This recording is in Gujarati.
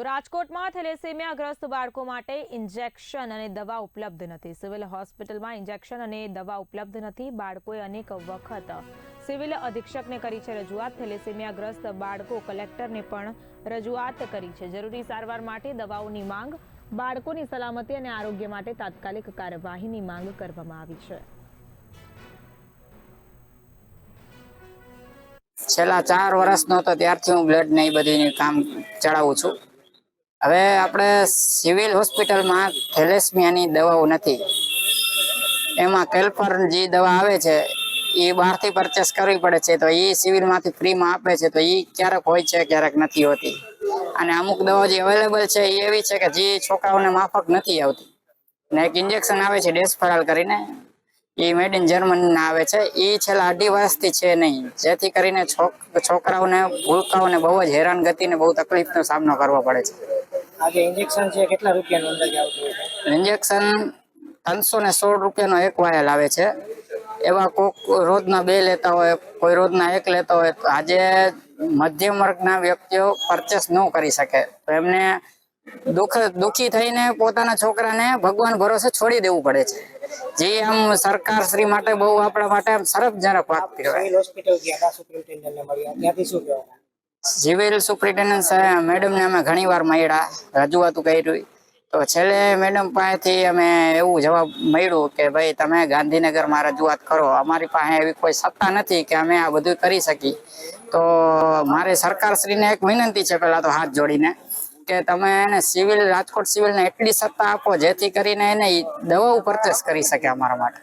રાજકોટમાં થેલેસેમિયાગ્રસ્ત બાળકો માટે ઇન્જેક્શન અને દવા ઉપલબ્ધ નથી। સિવિલ હોસ્પિટલમાં ઇન્જેક્શન અને દવા ઉપલબ્ધ નથી। બાળકોએ અનેક વખત સિવિલ અધિક્ષકને કરી છે રજૂઆત। થેલેસેમિયાગ્રસ્ત બાળકો કલેક્ટરને પણ રજૂઆત કરી છે। જરૂરી સારવાર માટે દવાઓની માંગ, બાળકોની સલામતી અને આરોગ્ય માટે તાત્કાલિક કાર્યવાહીની માંગ કરવામાં આવી છે। છેલ્લા 4 વર્ષનો તો ત્યારથી હું બ્લડ ને બધી કામ ચડાવું છું। હવે આપણે સિવિલ હોસ્પિટલમાં થેલેસેમિયાની દવાઓ નથી। એમાં કેલ્પર જે દવા આવે છે એ બહારથી પરચેસ કરવી પડે છે, તો એ સિવિલમાંથી ફ્રીમાં આપે છે, તો એ ક્યારેક હોય છે ક્યારેક નથી હોતી। અને અમુક દવા જે અવેલેબલ છે એ એવી છે કે જે છોકરાઓને માફક નથી આવતી। ને એક ઇન્જેક્શન આવે છે ડેસ્ફરાલ કરીને, એ મેડ ઇન જર્મન ના આવે છે, એ છેલ્લા 2.5 વર્ષથી છે નહીં, જેથી કરીને છોકરાઓને ભૂલકાઓને બહુ જ હેરાનગતિ ને બહુ તકલીફનો સામનો કરવો પડે છે। આજે ઇન્જેક્શન છે કેટલા રૂપિયાનું અંદાજે આવતું હોય છે? ઇન્જેક્શન 316 રૂપિયાનો એક વાયલ આવે છે। એવા કોક રોજના 2 લેતા હોય, કોઈ રોજના 1 લેતા હોય। તો આજે મધ્યમ વર્ગના વ્યક્તિઓ પરચેસ ન કરી શકે, તો એમને દુઃખી થઈને પોતાના છોકરાને ભગવાન ભરોસે છોડી દેવું પડે છે, જે આમ સરકાર શ્રી માટે બહુ આપણા માટે સરસજનક વાત કહેવાય। સિવિલ હોસ્પિટલ ગયા સુપ્રિન્ટેન્ડન્ટને મળ્યા, ત્યાંથી શું કહેવાય? સિવિલ સુપ્રિન્ટેન્ડન્ટ સાહેબ મેડમને અમે ઘણી વાર મળ્યા, રજૂઆતો કરી, તો છેલ્લે મેડમ પાસેથી અમે એવું જવાબ મળ્યું કે ભાઈ તમે ગાંધીનગરમાં રજૂઆત કરો, અમારી પાસે એવી કોઈ સત્તા નથી કે અમે આ બધું કરી શકીએ। તો મારે સરકારશ્રીને એક વિનંતી છે, પહેલા તો હાથ જોડીને, કે તમે એને સિવિલ રાજકોટ સિવિલને એટલી સત્તા આપો જેથી કરીને એને દવાઓ પરચેસ કરી શકે અમારા માટે।